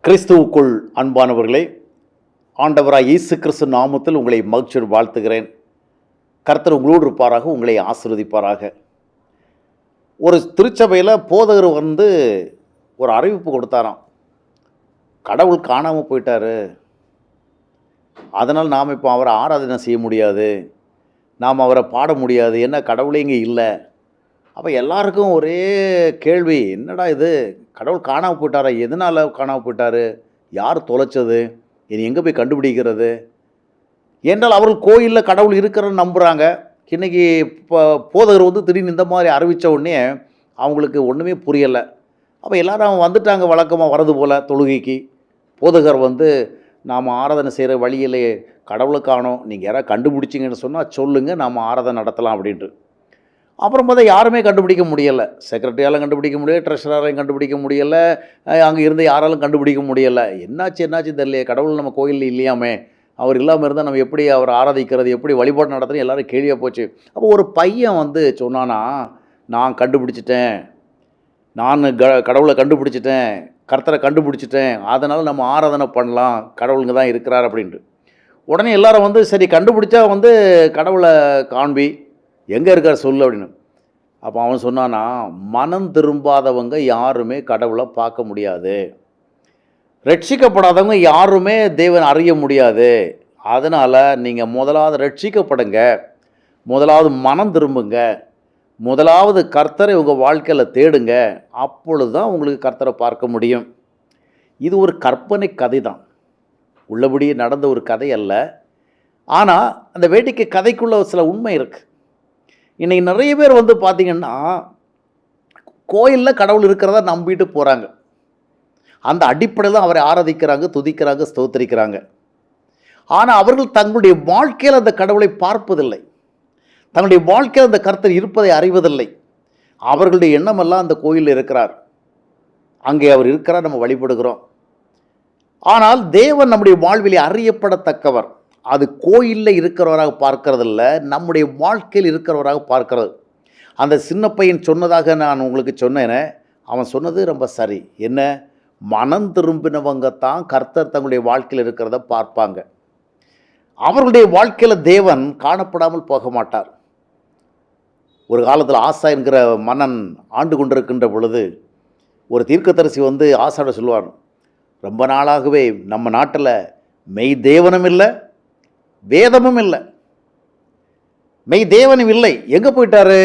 கிறிஸ்துவுக்குள் அன்பானவர்களே, ஆண்டவராய் இயேசு கிறிஸ்து நாமத்தில் உங்களை மகிழ்ச்சியோடு வாழ்த்துகிறேன். கர்த்தர் உங்களோடு இருப்பாராக, உங்களை ஆசீர்வதிப்பாராக. ஒரு திருச்சபையில் போதகர் ஒரு அறிவிப்பு கொடுத்தாராம். கடவுள் காணாமல் போயிட்டார், அதனால் நாம் இப்போ அவரை ஆராதனை செய்ய முடியாது, நாம் அவரை பாட முடியாது, என்ன கடவுளே இங்கே இல்லை. அப்போ எல்லாருக்கும் ஒரே கேள்வி, என்னடா இது, கடவுள் காணாமல் போயிட்டாரா, எதனால் காணாமல் போயிட்டார், யார் தொலைச்சது, இனி எங்கே போய் கண்டுபிடிக்கிறது என்றால் அவர்கள் கோயிலில் கடவுள் இருக்கிறன்னு நம்புகிறாங்க. இன்றைக்கி இப்போ போதகர் திடீர்னு இந்த மாதிரி அறிவித்த உடனே அவங்களுக்கு ஒன்றுமே புரியலை. அப்போ எல்லோரும் வந்துட்டாங்க, வழக்கமாக வரது போல் தொழுகைக்கு. போதகர் நாம் ஆராதனை செய்கிற வழியிலே கடவுளை காணோம், நீங்கள் யாராவது கண்டுபிடிச்சிங்கன்னு சொன்னால் சொல்லுங்கள், நாம் ஆராதனை நடத்தலாம் அப்படின்ட்டு. அப்புறம் பார்த்தா யாருமே கண்டுபிடிக்க முடியலை. செக்ரட்டரியாலும் கண்டுபிடிக்க முடியலை, ட்ரெஷராலையும் கண்டுபிடிக்க முடியலை, அங்கே இருந்து யாராலும் கண்டுபிடிக்க முடியலை. என்னாச்சு தெரியலையே, கடவுள் நம்ம கோயிலில் இல்லையாமே, அவர் இல்லாமல் இருந்தால் நம்ம எப்படி அவர் ஆராதிக்கிறது, எப்படி வழிபாடு நடத்துறது, எல்லோரும் கேள்வியாக போச்சு. அப்போ ஒரு பையன் சொன்னானா, நான் கண்டுபிடிச்சிட்டேன், நான் கடவுளை கண்டுபிடிச்சிட்டேன், கர்த்தரை கண்டுபிடிச்சிட்டேன், அதனால் நம்ம ஆராதனை பண்ணலாம், கடவுளுங்க தான் இருக்கிறார் அப்படின்ட்டு. உடனே எல்லாரும் சரி கண்டுபிடிச்சா கடவுளை காண்பி, எங்கே இருக்கார் சொல்லு அப்படின்னு. அப்போ அவன் சொன்னான்னா, மனம் திரும்பாதவங்க யாருமே கடவுளை பார்க்க முடியாது, ரட்சிக்கப்படாதவங்க யாருமே தேவன் அறிய முடியாது. அதனால் நீங்கள் முதலாவது ரட்சிக்கப்படுங்க, முதலாவது மனம் திரும்புங்க, முதலாவது கர்த்தரை உங்கள் வாழ்க்கையில் தேடுங்க, அப்பொழுது தான் உங்களுக்கு கர்த்தரை பார்க்க முடியும். இது ஒரு கற்பனை கதை தான், உள்ளபடியே நடந்த ஒரு கதை அல்ல. ஆனால் அந்த வேடிக்கை கதைக்குள்ள சில உண்மை இருக்குது. இன்றைக்கி நிறைய பேர் பார்த்திங்கன்னா கோயிலில் கடவுள் இருக்கிறதா நம்பிட்டு போகிறாங்க. அந்த அடிப்படையில் அவரை ஆராதிக்கிறாங்க, துதிக்கிறாங்க, ஸ்தோத்திரிக்கிறாங்க. ஆனால் அவர்கள் தங்களுடைய வாழ்க்கையில் அந்த கடவுளை பார்ப்பதில்லை, தங்களுடைய வாழ்க்கையில் அந்த கர்த்தர் இருப்பதை அறிவதில்லை. அவர்களுடைய எண்ணமெல்லாம் அந்த கோயிலில் இருக்கிறார், அங்கே அவர் இருக்கிறார், நம்ம வழிபடுகிறோம். ஆனால் தேவன் நம்முடைய வாழ்விலே அறியப்படத்தக்கவர். அது கோயிலில் இருக்கிறவராக பார்க்கறதில்ல, நம்முடைய வாழ்க்கையில் இருக்கிறவராக பார்க்கறது. அந்த சின்ன பையன் சொன்னதாக நான் உங்களுக்கு சொன்னேனே, அவன் சொன்னது ரொம்ப சரி. என்ன, மனம் திரும்பினவங்க தான் கர்த்தர் தங்களுடைய வாழ்க்கையில் இருக்கிறத பார்ப்பாங்க. அவர்களுடைய வாழ்க்கையில் தேவன் காணப்படாமல் போக மாட்டார். ஒரு காலத்தில் ஆசா என்கிற மன்னன் ஆண்டு கொண்டிருக்கின்ற பொழுது ஒரு தீர்க்கதரிசி ஆசாட சொல்லுவார், ரொம்ப நாளாகவே நம்ம நாட்டில் மெய் தேவனும் இல்லை, வேதமும் இல்லை, மெய் தேவனும் இல்லை, எங்கே போயிட்டாரு,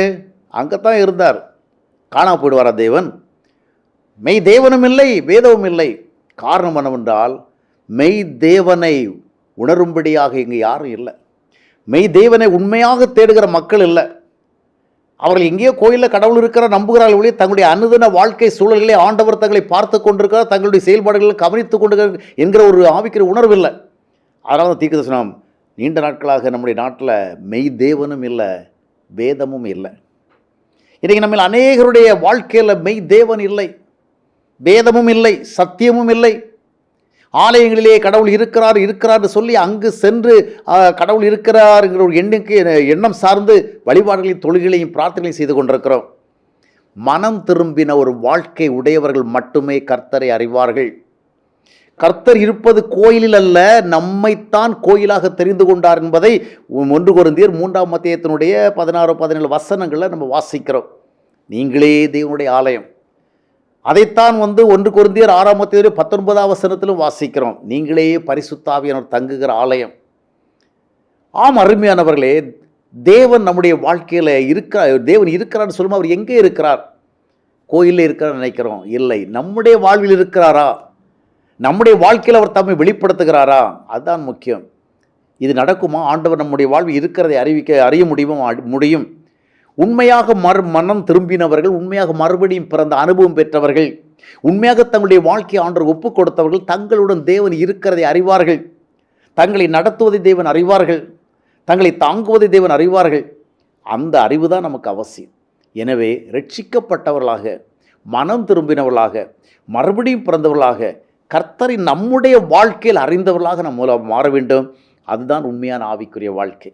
அங்கே தான் இருந்தார், காணாமல் போயிடுவாரா தேவன். மெய் தேவனும் இல்லை, வேதமும் இல்லை. காரணம் என்னவென்றால் மெய் தேவனை உணரும்படியாக இங்கே யாரும் இல்லை, மெய் தேவனை உண்மையாக தேடுகிற மக்கள் இல்லை. அவர்கள் எங்கேயோ கோயிலில் கடவுள் இருக்கிற நம்புகிறார்கள் ஒழிய தங்களுடைய அனுதின வாழ்க்கை சூழல்களை ஆண்டவர் தங்களை பார்த்து கொண்டிருக்கிறார், தங்களுடைய செயல்பாடுகளை கவனித்து கொண்டிருக்கிறார் என்கிற ஒரு ஆவிக்கிற உணர்வு இல்லை. அதனால தான் தீர்க்கதரிசனம், நீண்ட நாட்களாக நம்முடைய நாட்டில் மெய் தேவனும் இல்லை, வேதமும் இல்லை. இன்றைக்கி நம்ம அநேகருடைய வாழ்க்கையில் மெய் தேவன் இல்லை, வேதமும் இல்லை, சத்தியமும் இல்லை. ஆலயங்களிலே கடவுள் இருக்கிறார் இருக்கிறார் சொல்லி அங்கு சென்று கடவுள் இருக்கிறார்ங்கிற ஒரு எண்ணம் சார்ந்து வழிபாடுகளையும் தொழுகைகளையும் பிரார்த்தனைகளையும் செய்து கொண்டிருக்கிறோம். மனம் திரும்பின ஒரு வாழ்க்கை உடையவர்கள் மட்டுமே கர்த்தரை அறிவார்கள். கர்த்தர் இருப்பது கோயிலில் அல்ல, நம்மைத்தான் கோயிலாக தெரிந்து கொண்டார் என்பதை 1 கொரிந்தியர் 3ஆம் அத்தியாயத்தினுடைய 16-17 வசனங்களில் நம்ம வாசிக்கிறோம். நீங்களே தேவனுடைய ஆலயம். அதைத்தான் 1 கொரிந்தியர் 6ஆம் அத்தியாயம் 19ஆம் வசனத்திலும் வாசிக்கிறோம். நீங்களே பரிசுத்த ஆவியானவர் தங்குகிற ஆலயம். ஆம் அருமையானவர்களே, தேவன் நம்முடைய வாழ்க்கையில் தேவன் இருக்கிறார்னு சொல்லும்போது அவர் எங்கே இருக்கிறார்? கோயிலில் இருக்கிறார் நினைக்கிறோம், இல்லை. நம்முடைய வாழ்வில் இருக்கிறாரா? நம்முடைய வாழ்க்கையில் அவர் தம்மை வெளிப்படுத்துகிறாரா? அதுதான் முக்கியம். இது நடக்குமா? ஆண்டவர் நம்முடைய வாழ்வில் இருக்கிறதை அறிய முடியும். உண்மையாக மனம் திரும்பினவர்கள், உண்மையாக மறுபடியும் பிறந்த அனுபவம் பெற்றவர்கள், உண்மையாக தங்களுடைய வாழ்க்கையை ஆண்டவர் ஒப்புக் கொடுத்தவர்கள் தங்களுடன் தேவன் இருக்கிறதை அறிவார்கள், தங்களை நடத்துவதை தேவன் அறிவார்கள், தங்களை தாங்குவதை தேவன் அறிவார்கள். அந்த அறிவு தான் நமக்கு அவசியம். எனவே ரட்சிக்கப்பட்டவர்களாக, மனம் திரும்பினவர்களாக, மறுபடியும் பிறந்தவர்களாக, கர்த்தரை நம்முடைய வாழ்க்கையில் அறிந்தவர்களாக நம்ம மாற வேண்டும். அதுதான் உண்மையான ஆவிக்குரிய வாழ்க்கை.